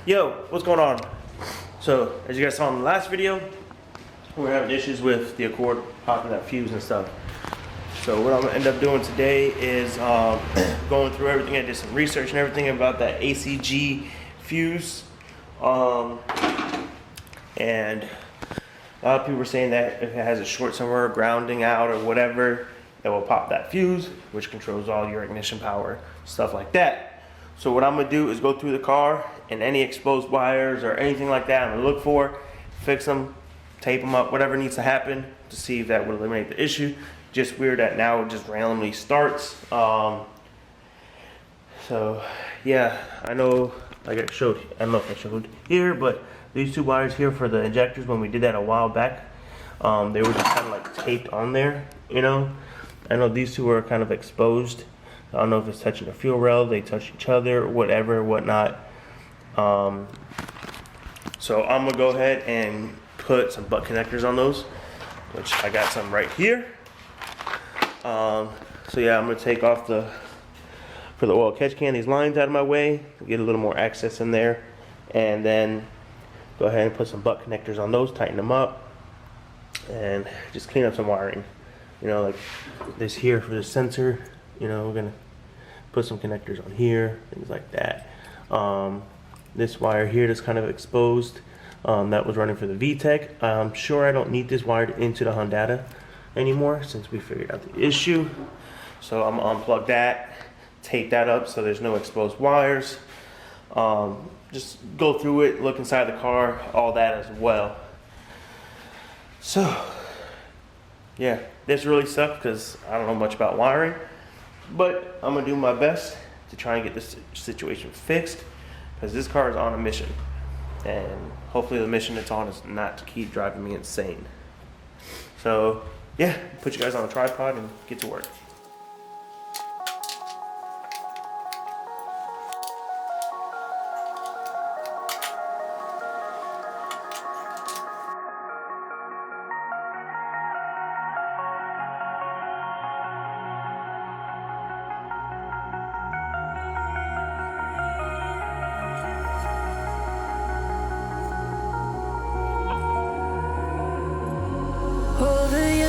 Yo, what's going on? So, as you guys saw in the last video, we're having issues with the Accord popping that fuse and stuff. So what I'm gonna end up doing today is going through everything. I did some research and everything about that ACG fuse. And a lot of people are saying that if it has a short somewhere, grounding out or whatever, it will pop that fuse, which controls all your ignition power, stuff like that. So what I'm gonna do is go through the car and any exposed wires or anything like that I'm gonna look for, fix them, tape them up, whatever needs to happen to see if that would eliminate the issue. Just weird that now it just randomly starts. So yeah, I know, like I showed, I don't know if I showed here, but these two wires here for the injectors, when we did that a while back, they were just kind of like taped on there, you know. I know these two are kind of exposed. I don't know if it's touching the fuel rail, they touch each other, whatever, whatnot. So I'm gonna go ahead and put some butt connectors on those, which I got some right here. So yeah, I'm gonna take off for the oil catch can, these lines out of my way, get a little more access in there, and then go ahead and put some butt connectors on those, tighten them up, and just clean up some wiring. You know, like this here for the sensor, you know, we're gonna put some connectors on here, things like that. This wire here that's kind of exposed, that was running for the VTEC. I'm sure I don't need this wired into the Honda anymore since we figured out the issue. So I'm gonna unplug that, tape that up so there's no exposed wires. Just go through it, look inside the car, all that as well. So yeah, this really sucks because I don't know much about wiring, but I'm gonna do my best to try and get this situation fixed because this car is on a mission, and hopefully the mission it's on is not to keep driving me insane. So yeah, put you guys on a tripod and get to work.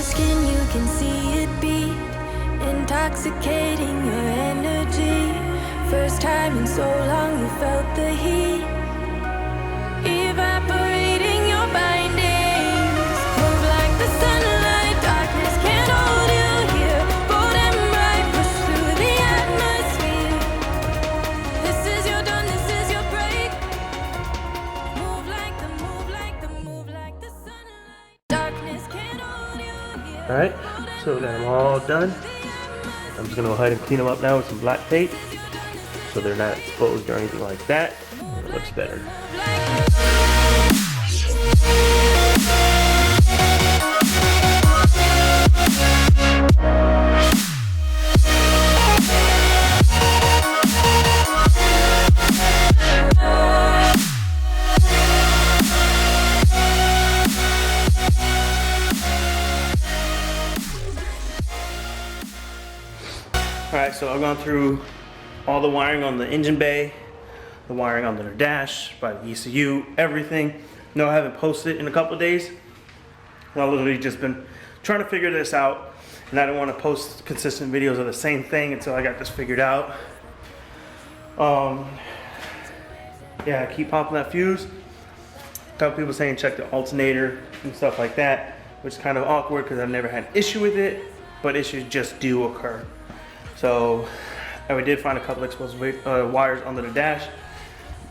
Skin, you can see it beat, intoxicating your energy. First time in so long you felt the heat, evaporating your bindings. Move like the sunlight, darkness can't hold you here. Bold and bright, push through the atmosphere. This is your dawn, this is your break. Move like the sunlight. Darkness can't hold you. Alright, so we got them all done. I'm just going to go ahead and clean them up now with some black tape so they're not exposed or anything like that. It looks better. Alright, so I've gone through all the wiring on the engine bay, the wiring on the dash, by the ECU, everything. No, I haven't posted in a couple of days. I've literally just been trying to figure this out, and I didn't want to post consistent videos of the same thing until I got this figured out. Yeah, I keep popping that fuse. A couple people saying check the alternator and stuff like that, which is kind of awkward because I've never had an issue with it, but issues just do occur. So we did find a couple exposed wires under the dash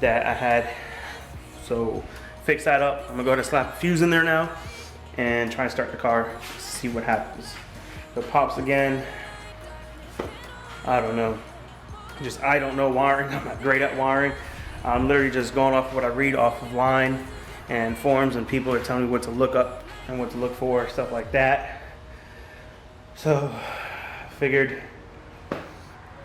that I had. So fix that up. I'm gonna go ahead and slap a fuse in there now and try and start the car, see what happens. If it pops again, I don't know. I don't know wiring. I'm not great at wiring. I'm literally just going off what I read off of line and forums, and people are telling me what to look up and what to look for, stuff like that. So I figured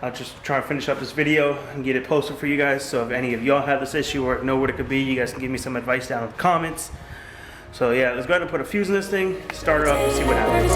I'll just try and finish up this video and get it posted for you guys. So if any of y'all have this issue or know what it could be, you guys can give me some advice down in the comments. So yeah, let's go ahead and put a fuse in this thing, start it up and see what happens.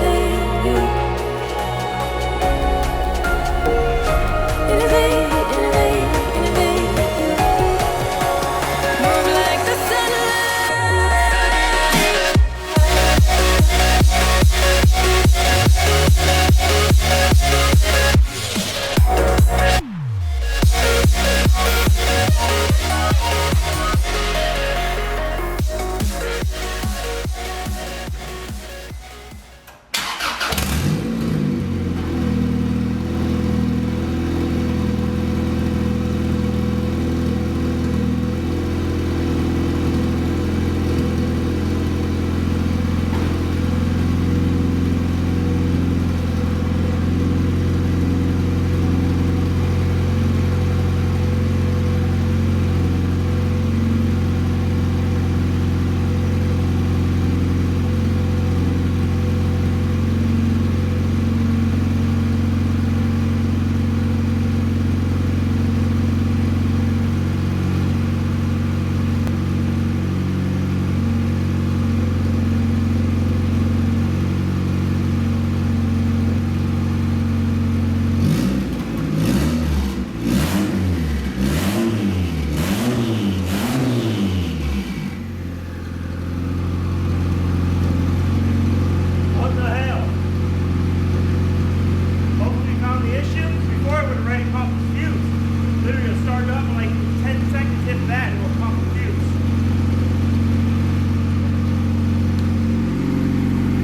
start up in like 10 seconds, if that, it will pop the fuse.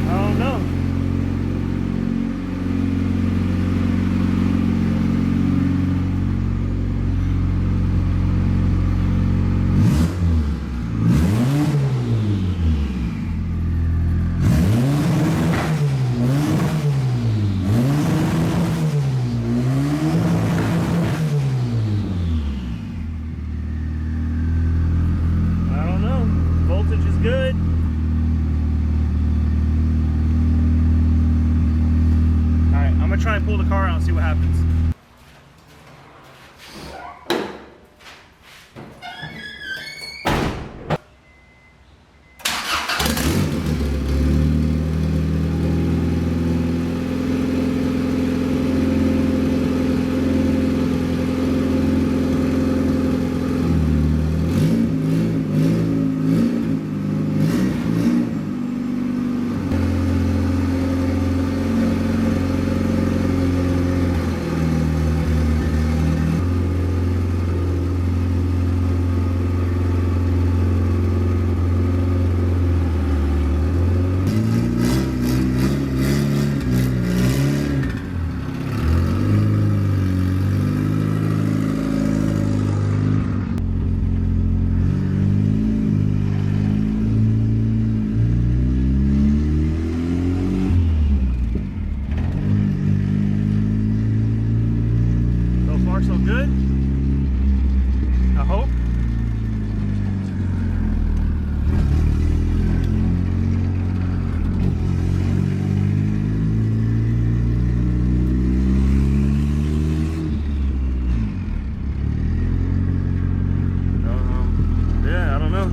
I don't know. Voltage is good. Alright, I'm gonna try and pull the car out and see what happens. So good, I hope. Yeah, I don't know.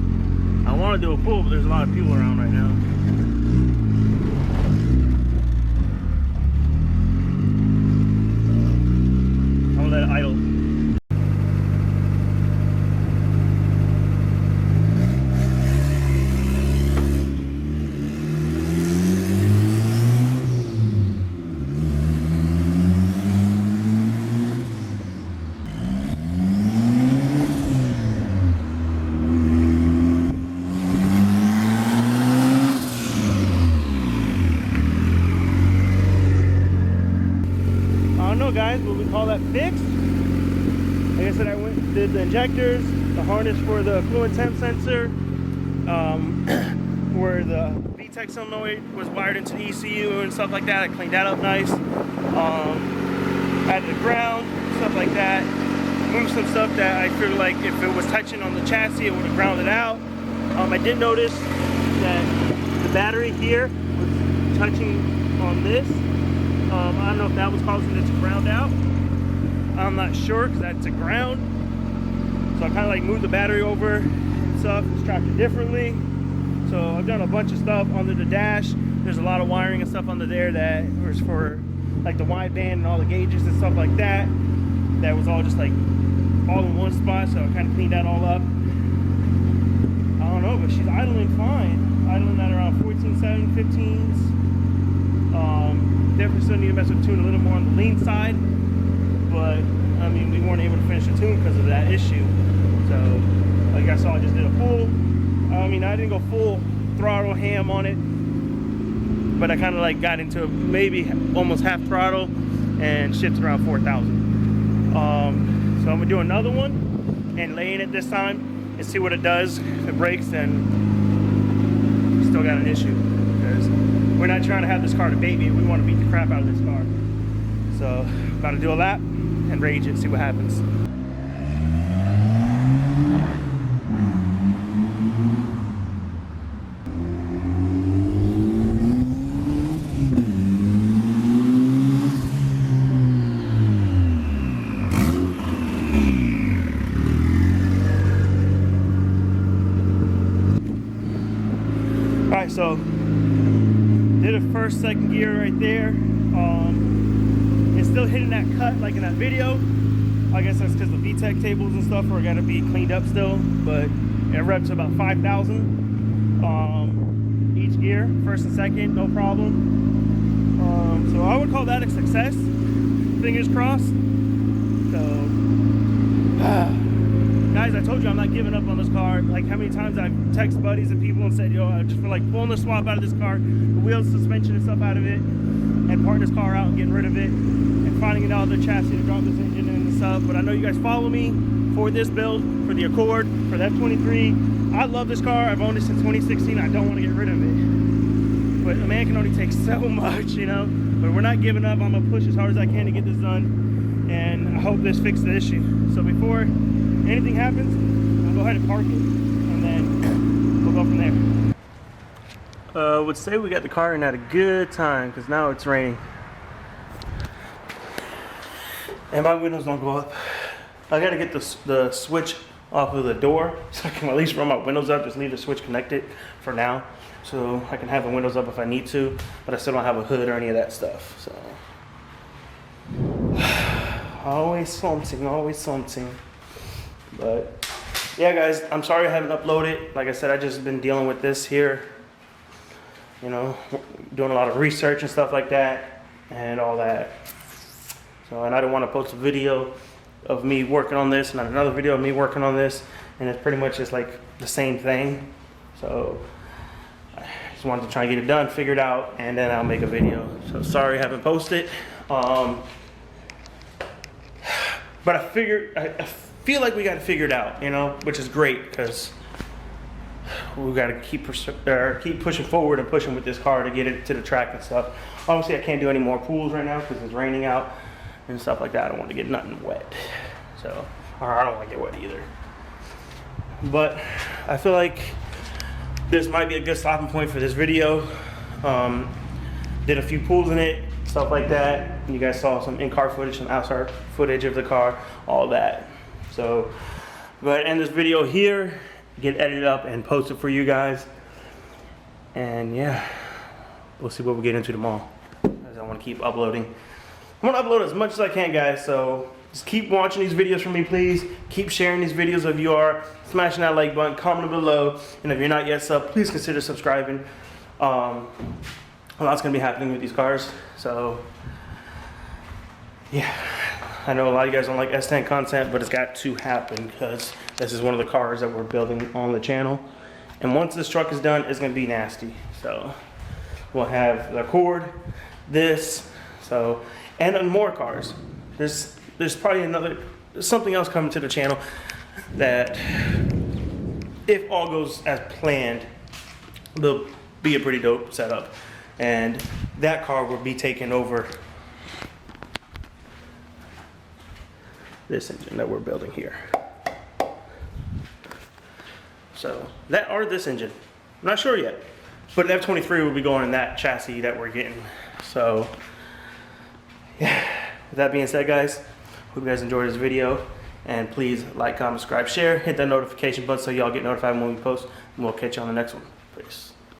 I want to do a pull, but there's a lot of people around right now. I'll let it idle. I don't know, guys, but we call that fixed. Like I said, I went and did the injectors, the harness for the fluid temp sensor, where the VTEC solenoid was wired into the ECU and stuff like that. I cleaned that up nice. Added the ground, stuff like that. Moved some stuff that I feel like if it was touching on the chassis, it would have grounded out. I did notice that the battery here was touching on this. I don't know if that was causing it to ground out. I'm not sure because that's a ground. So I kind of like moved the battery over and stuff, strapped it differently. So I've done a bunch of stuff under the dash. There's a lot of wiring and stuff under there that was for like the wideband and all the gauges and stuff like that. That was all just like all in one spot. So I kind of cleaned that all up. I don't know, but she's idling fine. Idling at around 14.7, 15s. Definitely still need to mess with the tune a little more on the lean side, but I mean we weren't able to finish the tune because of that issue. So like I saw, I just did a full. I mean I didn't go full throttle ham on it, but I kind of like got into maybe almost half throttle and shipped around 4,000. So I'm gonna do another one and lay in it this time and see what it does. If it breaks, then still got an issue because we're not trying to have this car to baby. We want to beat the crap out of this car. So about to do a lap and rage it, see what happens. All right, so did a first, second gear right there. It's still hitting that cut like in that video. I guess that's because the VTEC tables and stuff are gonna be cleaned up still, but it revs to about 5,000 each gear, first and second, no problem. So I would call that a success. Fingers crossed. So giving up on this car. Like how many times I've texted buddies and people and said, yo, I just feel like pulling the swap out of this car, the wheels, suspension and stuff out of it, and parting this car out and getting rid of it, and finding another chassis to drop this engine in and stuff. But I know you guys follow me for this build, for the Accord, for the F23. I love this car. I've owned it since 2016. I don't want to get rid of it. But a man can only take so much, you know? But we're not giving up. I'm going to push as hard as I can to get this done. And I hope this fixes the issue. So before anything happens, I'll go ahead and park it. And then we'll go from there. Would say we got the car in at a good time because now it's raining. And my windows don't go up. I got to get the switch off of the door so I can at least run my windows up, just leave the switch connected for now so I can have the windows up if I need to, but I still don't have a hood or any of that stuff. So always something. But yeah guys, I'm sorry I haven't uploaded. Like I said, I just been dealing with this here, you know, doing a lot of research and stuff like that and all that. So, and I didn't want to post a video of me working on this and then another video of me working on this, and it's pretty much just like the same thing. So I just wanted to try and get it done, figured out, and then I'll make a video. So sorry I haven't posted. But I feel like we got it figured out, you know, which is great because we got to keep pushing forward and pushing with this car to get it to the track and stuff. Obviously I can't do any more pools right now because it's raining out and stuff like that. I don't want to get nothing wet, so, or I don't want to get wet either. But I feel like this might be a good stopping point for this video. Did a few pools in it, stuff like that. You guys saw some in-car footage, some outside footage of the car, all that. So go ahead and end this video here, get edited up and post it for you guys. And yeah, we'll see what we get into tomorrow, as I want to keep uploading. I'm gonna upload as much as I can, guys, so just keep watching these videos from me, please. Keep sharing these videos if you are, smashing that like button, comment below, and if you're not yet sub, please consider subscribing. A lot's gonna be happening with these cars, so yeah. I know a lot of you guys don't like S10 content, but it's got to happen because this is one of the cars that we're building on the channel. And once this truck is done, it's gonna be nasty. So we'll have the Accord, this, so, and on more cars. There's probably something else coming to the channel that, if all goes as planned, will be a pretty dope setup. And that car will be taking over this engine that we're building here. So that, or this engine, I'm not sure yet. But the F23 will be going in that chassis that we're getting. So yeah, with that being said, guys, hope you guys enjoyed this video, and please like, comment, subscribe, share, hit that notification button so y'all get notified when we post, and we'll catch you on the next one. Peace.